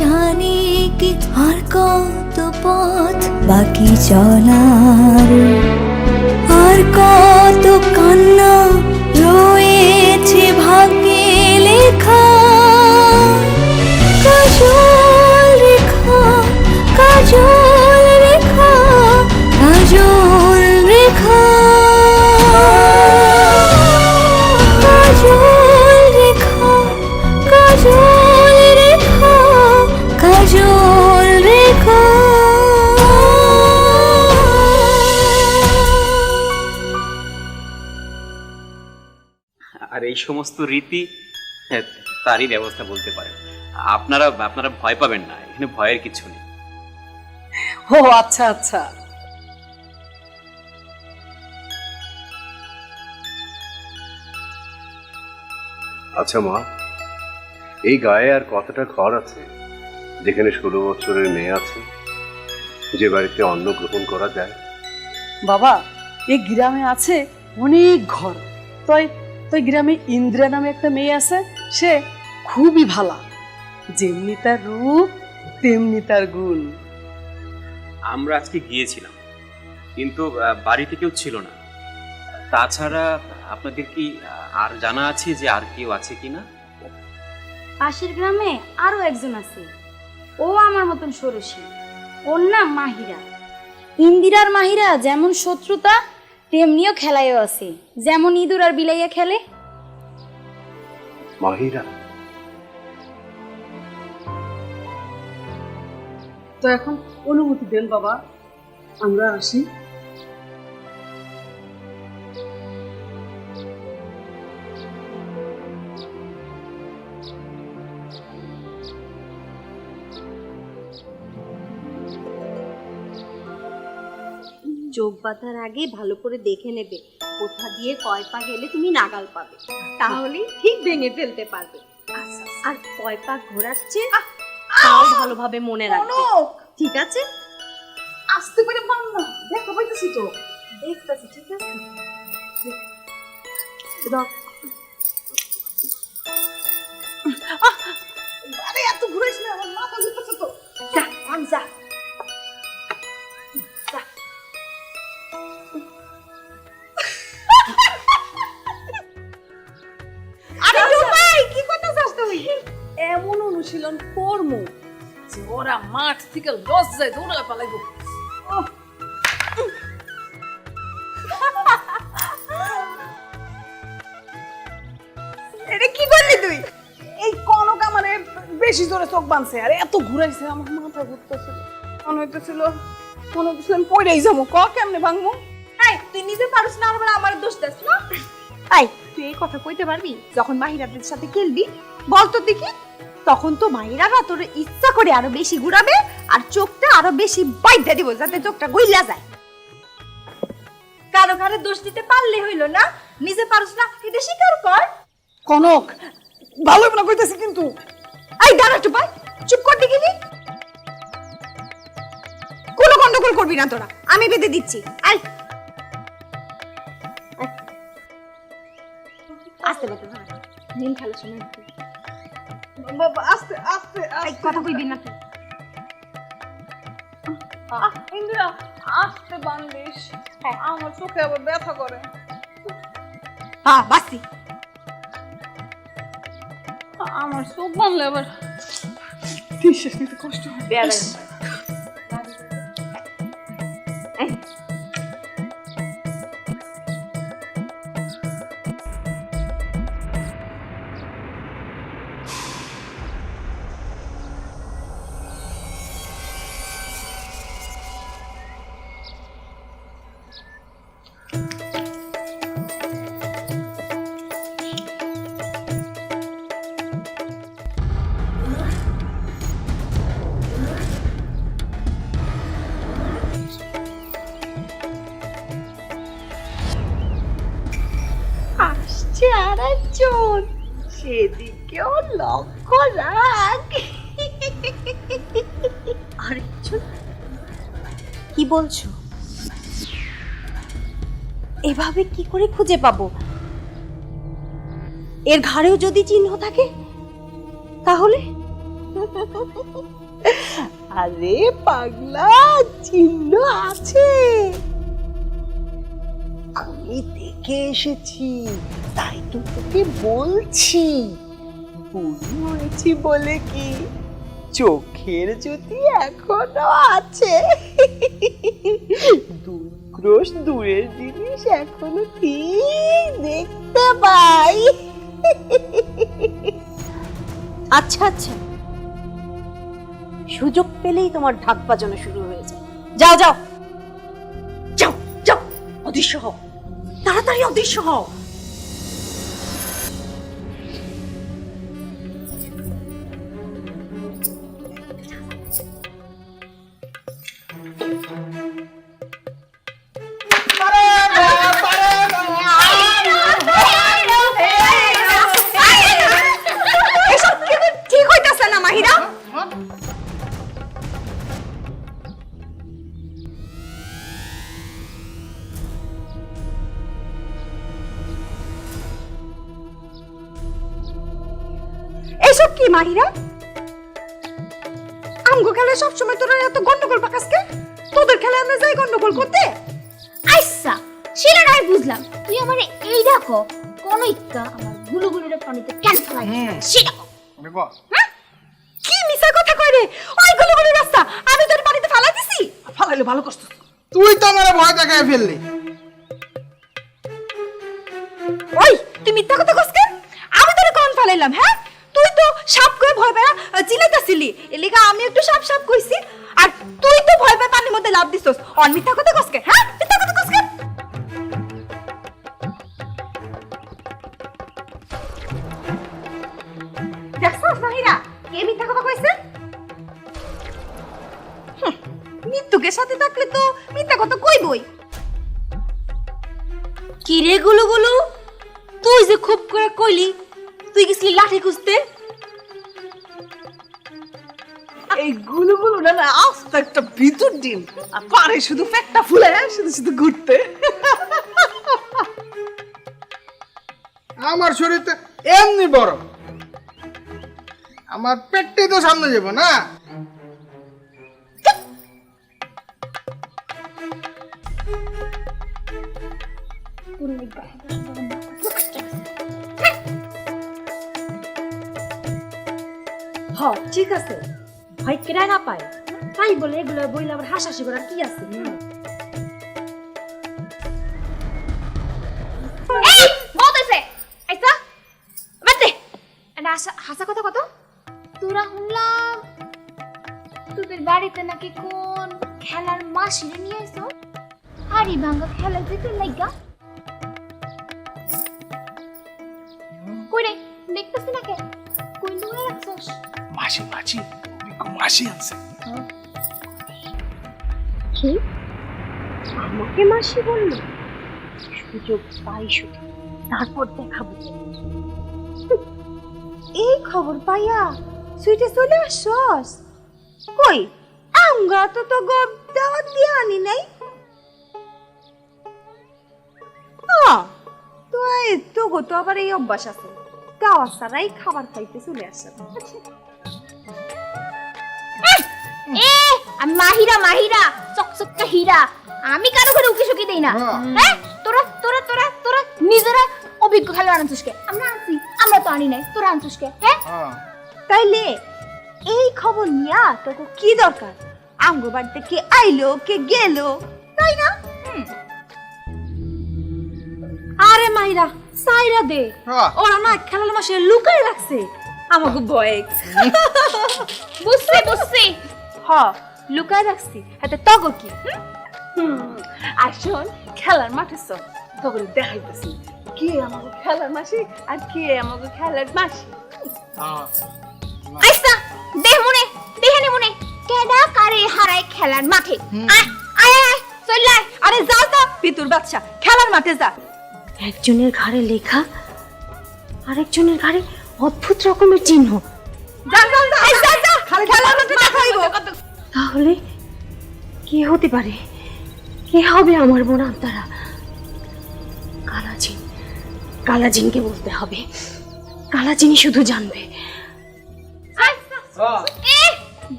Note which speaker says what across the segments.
Speaker 1: জানি কি আর কত পথ বাকি চলার, আর কত কান্না রয়েছে ভাগ্যে লেখা। কাজল রেখা, কাজল রেখা, কাজল রেখা, কাজল রেখা, কাজল রেখা, কাজল রেখা।
Speaker 2: আর এই সমস্ত রীতি তারই ব্যবস্থা বলতে পারেন। আপনারা আপনারা ভয় পাবেন না, এখানে ভয়ের কিছু নেই।
Speaker 3: ও আচ্ছা আচ্ছা।
Speaker 4: আচ্ছা মা, এই গায়ে আর কতটা ঘর আছে যেখানে 16 বছরের মেয়ে আছে, যে বাড়িতে অন্ন গ্রহণ করা যায়?
Speaker 3: বাবা, এই গ্রামে আছে অনেক ঘর। তাই তাই গ্রামে ইন্দ্রা নামে একটা মেয়ে আছে, সে খুবই ভালা। যেমনি তার রূপ তেমনি তার গুণ।
Speaker 2: আমরা আজকে গিয়েছিলাম, কিন্তু বাড়িতে কেউ ছিল না। তাছাড়া আপনাদের কি আর জানা আছে যে আর কেউ আছে কিনা?
Speaker 5: পাশের গ্রামে আরো একজন আছে, ও আমার মতন ষোড়শী। ওর নাম মাহিরা। ইন্দিরার মাহিরা যেমন শত্রুতা তেমনিও খেলায়ও আছে, যেমন ইঁদুর আর বিলাইয়া খেলে।
Speaker 4: মাহিরা?
Speaker 3: তো এখন অনুমতি দেন বাবা, আমরা আসি।
Speaker 6: চোখ বাঁধার আগে ভালো করে দেখে নেবে কোথা দিয়ে কয় পা গেলে তুমি নাগাল পাবে, তাহলে ঠিক ভেঙে ফেলতে পারবে। আর কয় পা ঘোরাচ্ছে তাও ভালোভাবে মনে রাখবে, ঠিক আছে?
Speaker 3: আসতে পারে বাংলা দেখতে পাইতেছি তো।
Speaker 6: দেখতেছি, ঠিক আছে?
Speaker 3: আরে এত ঘুরাইস না, আমার মাথা ঘুরতেছে তো।
Speaker 6: যা আমি যা।
Speaker 3: আরে ভাই, কি করতেছস তুই? এমন অনুশীলন করমু যে ওরা মাঠ থেকে লজ্জায় দৌড়ালে পালাইবো।
Speaker 6: এটা কি করলি তুই?
Speaker 3: এই কনক আমারে বেশি জোরে চোখ বাঁধছে, আর এত ঘুরাইছে আমার মাথা ঘুরতেছিল। মনে হইতেছিল আমি পড়েই যাবো। ক কেমনে ভাঙবো?
Speaker 6: এই তুই নিজে পারিস না, আর আমার দোষ দিস না। এই তুই এই কথা কইতে পারবি? যখন মাহিরাদের সাথে খেলবি বল তো দেখি, তখন তো মাহিরারা তোর ইচ্ছা করে আরো বেশি ঘুরাবে আর চোখটা আরো বেশি বাইধা দিব যাতে চোখটা গইলা যায়। কারো কারো দোষ দিতে পারলে হইলো না, নিজে পারিস না এটা স্বীকার কর।
Speaker 3: কনক, ভালো না কইতেছি কিন্তু।
Speaker 6: এই দাঁড়া একটু ভাই, চুপ করতে গেলি। কোনো গন্ডগোল করবি না তোরা, আমি বেঁধে দিচ্ছি। আই আস্তে বাবা, দিন খেলার সময়
Speaker 3: বাবা আস্তে আস্তে
Speaker 6: এই কথা কইবি না তুই।
Speaker 3: ইন্দিরা, আস্তে বান্দিস, আমার চোখে আবার ব্যথা করে।
Speaker 6: হ্যাঁ বাসি।
Speaker 3: আমার চোখ বানলে আবার নিঃশ্বাস নিতে কষ্ট হয়।
Speaker 6: আসছে আর একজন, সেদিকেও লক্ষ্য রাখ। আরেকজন? কি বলছো? এভাবে কি করে খুঁজে পাবো? এর ঘাড়েও যদি চিহ্ন থাকে তাহলে আরে পাগলা, চিহ্ন আছে, আমি দেখে এসেছি, তাই তো তোকে বলছি। বুড়ি হয়েছি বলে কি চোখের জ্যোতি এখনো আছে। দূর ক্রোশ দূরের জিনিস এখনো ঠিক দেখতে পাই।
Speaker 7: আচ্ছা আচ্ছা, সুযোগ পেলেই তোমার ঢাক বাজানো শুরু হয়ে যায়। যাও যাও যাও যাও, অদৃশ্য হও, তাড়াতাড়ি অদৃশ্য হও।
Speaker 6: এসব কিন্তু ঠিক হইতাছে না মাহিরা। এসব কি মাহিরা? আমগো খেলায় সবসময় তোরা এত গন্ডগোল পাকাসকে? তোদের খেলায় আমরা যাই গন্ডগোল করতে?
Speaker 5: আচ্ছা সেটা নাই বুঝলাম, তুই আমারে এই দেখো কোন ইচ্ছা আমার গুলুগুলুরে পানিতে কেন ফেলাই সেটা কও।
Speaker 6: হ্যাঁ? কি মিছা কথা কই রে? ওই গুলুগুলু রাস্তা আমি তোর পানিতে ফালাই দিছি?
Speaker 8: ফালাইলে ভালো করছিস, তুই তো আমার ভয় দেখায় ফেললি।
Speaker 6: ওই তুই মিথ্যা কথা কইছ কেন? আমি তোরে কোন ফালাইলাম? হ্যাঁ, তুই তো সাপ কই ভয় পায়া চিল্লাইতাছিলি, এলিগা আমি একটু সাপ সাপ কইছি, আর তুই তো ভয় পায় পানির মধ্যে লাফ দিছস। অন মিথ্যা কথা কইছ কেন? হ্যাঁ, মিথ্যা কথা কইছ কেন? দেখছস মাহিরা, কে মিথ্যা কথা কইছে? মৃত্যুকের সাথে থাকলে তো মিথ্যা কথা কইবই।
Speaker 5: কি রে গুলুগুলু, তুই যে খুব করে কইলি তুই গেছিলি লাঠি খুঁজতে?
Speaker 3: এই গুলুগুলু না না আস্ত একটা বিদ্যুৎ ডিম, আর পারে শুধু পেটটা ফুলে শুধু শুধু ঘুরতে।
Speaker 8: আমার শরীর তো এমনি বড়, আমার পেটটাই তো সামনে যাবো না।
Speaker 5: হ ঠিক আছে, ভয় কেড়ায় না পায় তাই বলে এগুলো বইলে আবার হাসাহাসি করার কি আছে? এই বলতেছে আইসা বাতে এটা হাসা কথা কত? তোরা শুনলাম তোদের বাড়িতে নাকি কোন খেলার মাসিরে নিয়ে আইছো, হাড়ি ভাঙা খেলা যেতে লাগা। কই রে দেখতেছ না কে? কই লুয়ে রাখছস?
Speaker 8: মাসি মাসি মাসি আনছে।
Speaker 7: কি আমাকে মাসি বললো? সুযোগ পাই শুধু, তারপর দেখাবো।
Speaker 6: এই খবর পাইয়া সুইটে চলে আসছস? কই আমগা তো তো দাওয়াত দিয়ে আনি নাই। তো তো গো তো আবার এই অভ্যাস আছে, দাওয়াত ছাড়াই খাবার খাইতে চলে আসছে।
Speaker 5: এ আমি মাহিরা মাহিরা চকচকা হীরা, আমি কারো ঘরে উকি সুকি দেই না। হ্যাঁ তোরা তোরা তোরা তোরা নিজেরা অভিজ্ঞ খেলোয়াড় আনছিস কে? আমরা আনছি, আমরা তো আনি নাই, তোরা আনছিস কে? হ্যাঁ
Speaker 6: তাইলে এই খবর নিয়া তোকে কি দরকার? আমগো বাড়িতে কে আইলো কে গেল, তাই না?
Speaker 5: আরে মাহিরা সাইরা দে, ওরা না খেলার মাসে লুকাই রাখছে আমাকে ভয়ে। বুঝছি বুঝছি,
Speaker 6: হ লুকায় রাখছি, হাতে তগো কি? আর শোন, খেলার মাঠে চল, তখন দেখাইতেছি কে আমাকে খেলার মাসি আর কে আমাকে খেলার মাসি।
Speaker 5: আইসা দেহ মনে দেহনে মনে কেডা কারে হারায় খেলার মাঠে। আয় আয় আয় চল আয়।
Speaker 6: আরে যা যা পিতুর বাচ্চা, খেলার মাঠে যা।
Speaker 7: একজনের ঘাড়ে লেখা, আরেকজনের ঘাড়ে অদ্ভুত রকমের চিহ্ন।
Speaker 6: যা যা যা যা যা, খেলার মাঠে দেখাইবো।
Speaker 7: তাহলে কে হতে পারে? কে হবে আমার বোন আন্তারা? কালাজিন, কালাজিনকে বলতে হবে, কালাজিনই শুধু জানবে।
Speaker 5: আচ্ছা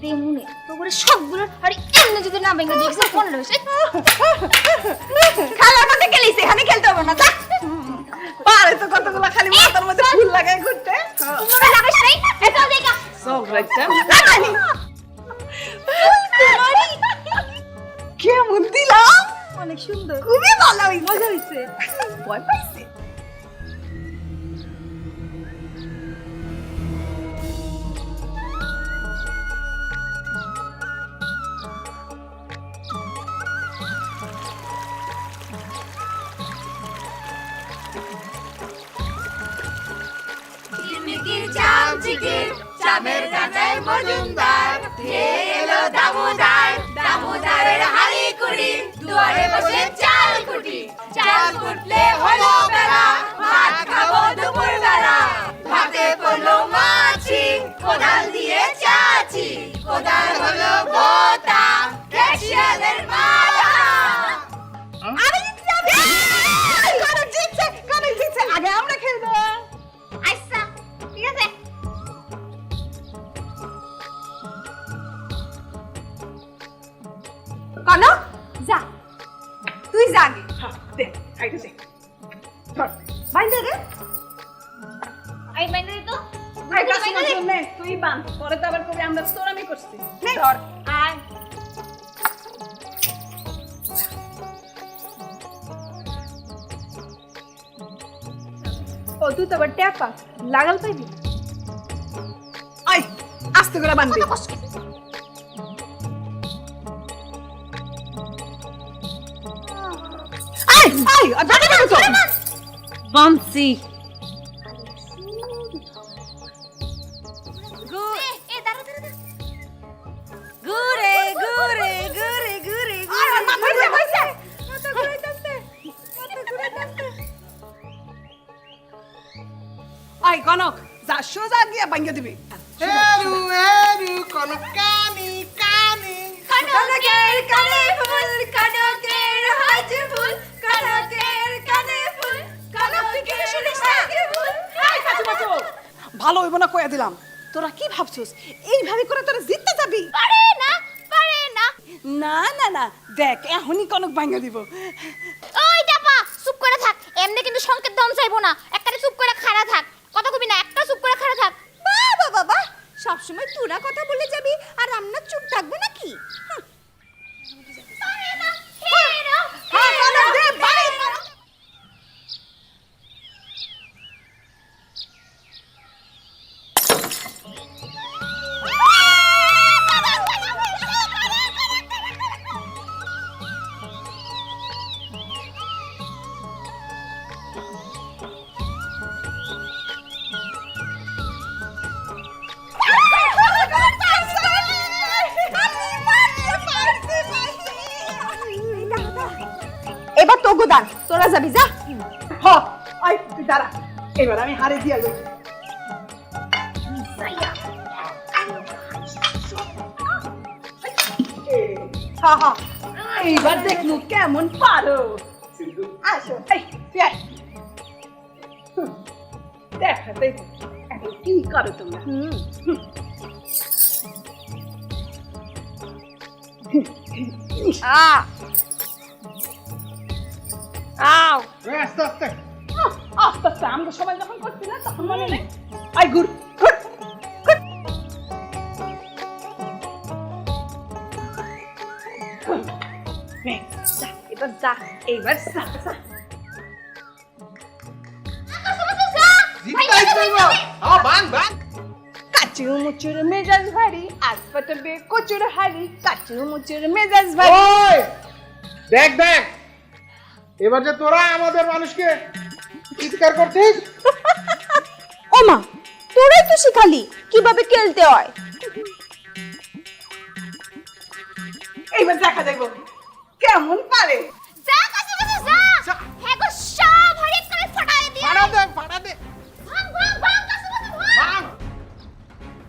Speaker 5: দেমুনে তো করে সবগুলো আরে এমনি যদি না ভেঙে দিয়েছে 15 বছর
Speaker 6: খেলার মধ্যে খেলিস এখানে খেলতে হবে না যা পারে তো কতগুলো খালি মাথার মধ্যে ফুল লাগায় ঘুরতে
Speaker 5: তোমরা লাগাস নাই এটা দেখা
Speaker 3: চল রাইটা
Speaker 6: লাগানি কেমন দিলাম
Speaker 5: অনেক সুন্দর
Speaker 6: খুবই ভালো হইছে মজা হইছে ভয় পাইছে
Speaker 1: ঝিকমিকির চাম ঝিকির চামের কাঁচায় মজুমদার এলো দামোদার দামোদারের হাড়ি কুড়ি দুয়ারে বসে চাল কুটি চাল কুটলে হলো বেলা ভাত খাবো দুপুর বেলা ভাতে পড়লো মাছি কোদাল দিয়ে চাচি কোদাল হলো গোতা ক্যাশিয়ালের মালা
Speaker 6: আরে যাবে কানে জিতছে আগে আমরা খেলবো
Speaker 5: আচ্ছা ঠিক আছে
Speaker 6: কনক যা তুই যা আগে দে আইটা দে ধর বাইন্দে রে
Speaker 5: আই বাইন্দে তো
Speaker 3: আইটা শুনে তুই বান পরে তো আবার কবি আমরা তোরামি করছি
Speaker 6: নে
Speaker 3: ধর
Speaker 5: আয়
Speaker 6: ও তুই তো আবার ট্যাপা লাগাল পাইবি আই আস্তে করে বানবি আই আই দাঁড়া দাঁড়া তো
Speaker 3: বামসি
Speaker 5: এ দাঁড়া দাঁড়া
Speaker 1: ঘুরে ঘুরে ঘুরে ঘুরে
Speaker 6: আর মাথা হইছে হইছে
Speaker 1: মাথা ঘুরাইতাছে মাথা ঘুরাইতাছে
Speaker 6: আই কনক যা সোজা দিয়ে ভাঙিয়ে দিবি
Speaker 8: হেরু হেরু কোন কানি কানি
Speaker 1: কনকের কানে ফুল কনকের হাতে ফুল কনকের কানে ফুল কনকের হাতে ফুল
Speaker 6: আই কাছে বাঁচো ভালো হইব না কইয়া দিলাম তোরা কি ভাবছস এইভাবে করে তোরা জিততে যাবি
Speaker 5: পারে না
Speaker 6: না না না দেখ এখনই কনক ভাঙিয়ে দিব
Speaker 5: ওই টাপা চুপ করে থাক এমনি কিন্তু সংকেত দম চাইবো না একটারে চুপ করে খাড়া থাক কথা কবি না একটা চুপ করে খাড়া থাক
Speaker 6: বাবা বাবা সবসময় তোরা কথা বলে যাবি আর আমরা চুপ থাকবো নাকি
Speaker 5: পারে না হেরো
Speaker 6: হ্যাঁ কনক দে বাড়ি এবার তো গোদান তোরা যাবি যা হ আই তুই দাঁড়া এবার আমি হারে দিয়া লই হ্যাঁ হ্যাঁ এইবার দেখলু কেমন পারো আসো এই তুই আয়। দেখা দেখ এখন কি করো তোমরা আও
Speaker 8: আস্তে আস্তে
Speaker 6: আস্তে আস্তে আমরা সবাই যখন করছি না তখন মনে নেই আই গুড গুড এবার যা এইবার যা
Speaker 8: জিতাই কইবো বান বান
Speaker 6: কাচু মুচুর মেজাজ ভারী আজ পটবে কচুর হাড়ি কাচু মুচুর মেজাজ ভারী
Speaker 8: ওই দেখ দেখ এবার যে তোরা আমাদের মানুষকে চিৎকার করছিস
Speaker 6: ও মা তোরাই তো শিখালি কিভাবে খেলতে হয় এইবার দেখা যাইবো কেমন পারে
Speaker 5: যা কাছে যা হ্যাঁ গো সব হরেক করে ফটায় দিয়া
Speaker 8: ফাড়া দে
Speaker 5: ভাঙ ভাঙ ভাঙ কাছে ভাঙ
Speaker 8: ভাঙ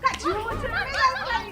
Speaker 6: কাচু মুচুর মেজাজ ভারী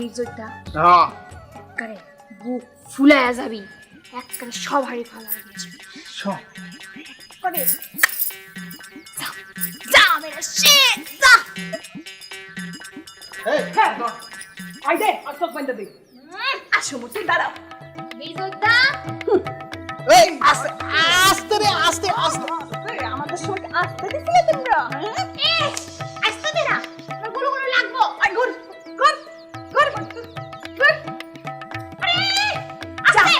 Speaker 1: মির্জোটা
Speaker 8: হ্যাঁ
Speaker 1: করে বুক ফুলায়া যাবি একবারে সব হারি ফালা দিচ্ছি
Speaker 8: সব
Speaker 1: করে যা যা মেরা শেট যা
Speaker 8: এই
Speaker 3: আই দে আর চোখ বন্ধ দে
Speaker 6: আসো মুতি দাঁড়াও
Speaker 1: মির্জোটা
Speaker 8: এই আস্তে আস্তে রে আস্তে আস্তে
Speaker 6: আমাদের সঙ্গে আসতে দিছিলে তোমরা
Speaker 1: এ আসতে দে না আমার গুলো গুলো লাগবো
Speaker 6: আই ঘুর ঘুর ঘুর ঘুর
Speaker 1: আরে আসতে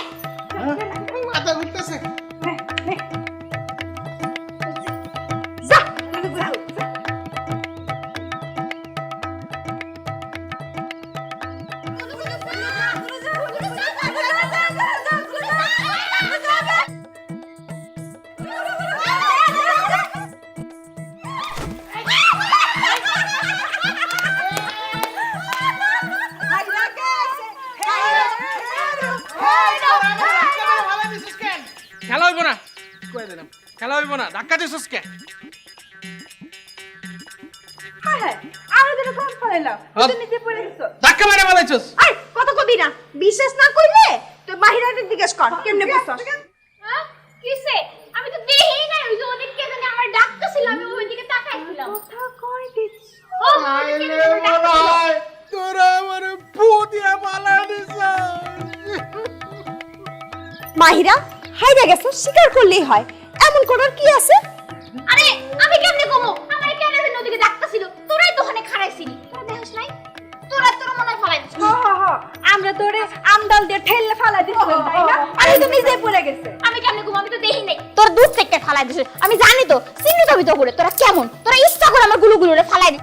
Speaker 8: মাথা ঘুরতেছে
Speaker 6: যা
Speaker 8: খেলা হইব না কয়ে দিলাম খেলা হইব না ধাক্কা দিছিস কে
Speaker 6: হ্যাঁ হ্যাঁ আমরা যেটা কম ফেলাইলাম
Speaker 8: হ্যাঁ।
Speaker 6: তুই নিজে পড়ে গেছ
Speaker 8: ধাক্কা মেরে ফেলাইছিস
Speaker 6: আই কত কবি না বিশ্বাস না কইলে তুই মাহিরাকে জিজ্ঞেস কর কেমনে বুঝছস
Speaker 1: হ্যাঁ কিসে আমি তো দেই না ওই যে ওদিকে কে জানি আমার ডাকতেছিল আমি ওইদিকে তাকাইছিলাম
Speaker 6: কথা কই দিছ
Speaker 1: ও ওদিকে কে জানি ডাকতেছিল।
Speaker 8: তোরা আমার পুতিয়া পালা দিছ
Speaker 6: মাহিরা হাইরা গেছো স্বীকার করলেই হয় এমন করার কি আছে
Speaker 1: আরে আমি কেমনে কমো আমার কেন জানি ওদিকে ডাকতেছিল তোরাই তো ওখানে খাড়াইছিলি তোরা দেখিস নাই তোরা মনে হয় ফলাই দিছিস
Speaker 6: আমরা তোরে আমদাল দিয়ে ঠেললে ফালা দিছিলাম তাই না আরে তো নিজে পড়ে গেছে
Speaker 1: আমি কেমনে কমো আমি তো দেই নাই তোর দুধ থেকে ফালাই দিছিস আমি জানি তো চিনি তো ভিতর করে তোরা কেমন তোরা ইচ্ছা করে আমার গুলো ফালাই দিস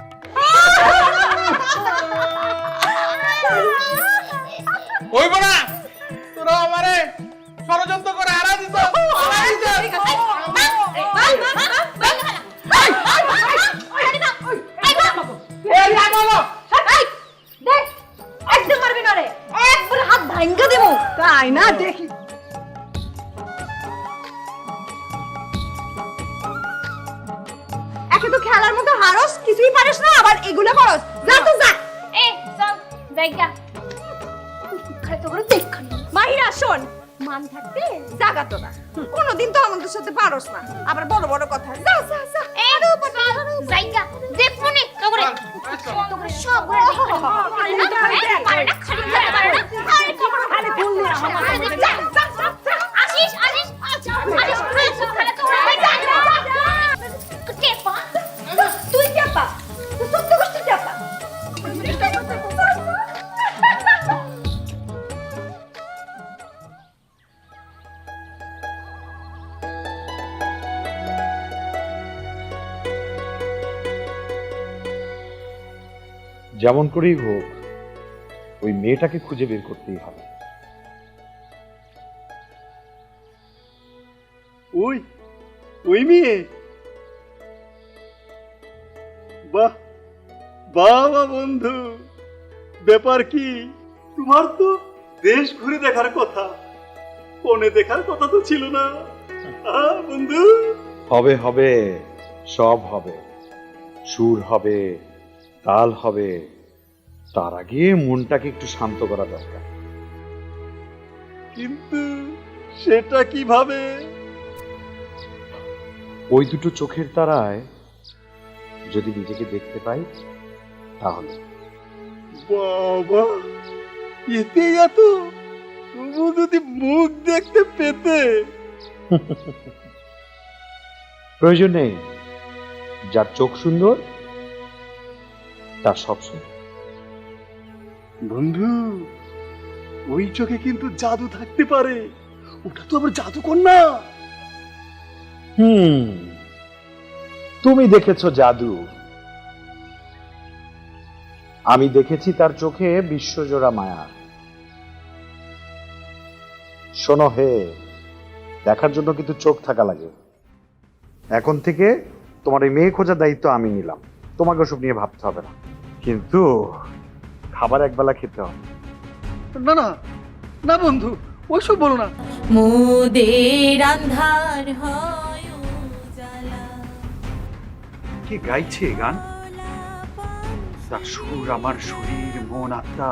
Speaker 8: হইব না তোরা আমারে ষড়যন্ত্র করে হারা দিছ
Speaker 6: দেখ একদম মারবি না রে একবার হাত ভাঙ্গা দেবো তাই না দেখি একে তো খেলার মতো হারস কিছুই পারিস না আবার এগুলো পারস যা তো যা
Speaker 1: এ চল জায়গা খাই তো করে দেখ
Speaker 6: মাহিরা শোন মান থাকতে জাগা তো না কোনোদিন তো আমাদের সাথে পারস না আবার বড় বড় কথা যা যা যা
Speaker 1: এ চল জায়গা দেখ মনে তো করে তো করে সব করে পারে না খালি করে পারে না আরে কি করে খালি ফুল নিয়ে আসিস আসিস খালি তো কে পা
Speaker 6: তুই চাপা তুই সত্য কষ্ট চাপা
Speaker 9: যেমন করেই হোক ওই মেয়েটাকে খুঁজে বের করতেই হবে।
Speaker 10: ওই ওই মেয়ে বাহ বাবা বন্ধু ব্যাপার কি তোমার তো দেশ ঘুরে দেখার কথা কোনে দেখার কথা তো ছিল না বন্ধু
Speaker 9: হবে হবে সব হবে, সুর হবে, তাল হবে, তার আগে মনটাকে একটু শান্ত করা দরকার।
Speaker 10: কিন্তু সেটা কিভাবে?
Speaker 9: ওই দুটো চোখের তারায় যদি নিজেকে দেখতে পাই তাহলে।
Speaker 10: বাবা এতে এত, তবু যদি মুখ দেখতে পেতে।
Speaker 9: প্রয়োজন নেই, যার চোখ সুন্দর তার সব সুন্দর।
Speaker 10: বন্ধু ওই চোখে কিন্তু জাদু থাকতে পারে, ওটা তো আবার জাদুকর না।
Speaker 9: তুমি দেখেছো জাদু, আমি দেখেছি তার চোখে বিশ্বজোড়া মায়া। শোনো হে, দেখার জন্য কিন্তু চোখ থাকা লাগে। এখন থেকে তোমার এই মেয়ে খোঁজার দায়িত্ব আমি নিলাম, তোমাকে ওসব নিয়ে ভাবতে হবে না। কিন্তু খাবার একবেলা খেতে হবে।
Speaker 10: না না না বন্ধু, ওইসব বলো না।
Speaker 11: মোদের আন্ধার হয় উজালা।
Speaker 10: কে গাইছে গান? তার সুর আমার শরীর মন আত্মা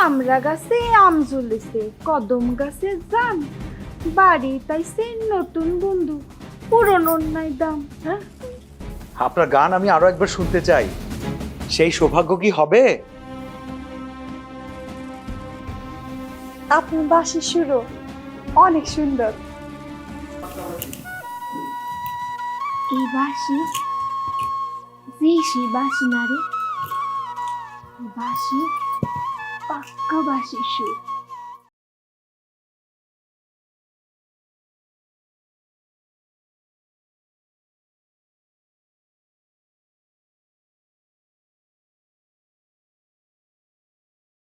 Speaker 6: আমরা গাছে আম ঝুলেছে, কদম গাছে জাম, বাড়ি তাইছে নতুন বন্ধু, পুরনোর নাই দাম। হ্যাঁ,
Speaker 9: আপনার গান আমি আরো একবার শুনতে চাই। সেই সৌভাগ্য কি হবে?
Speaker 6: আপনার বাঁশির সুরও অনেক সুন্দর।
Speaker 1: এই বাঁশি দেশি বাঁশি না রে, বাঁশি পাক্কা বাঁশির সুর।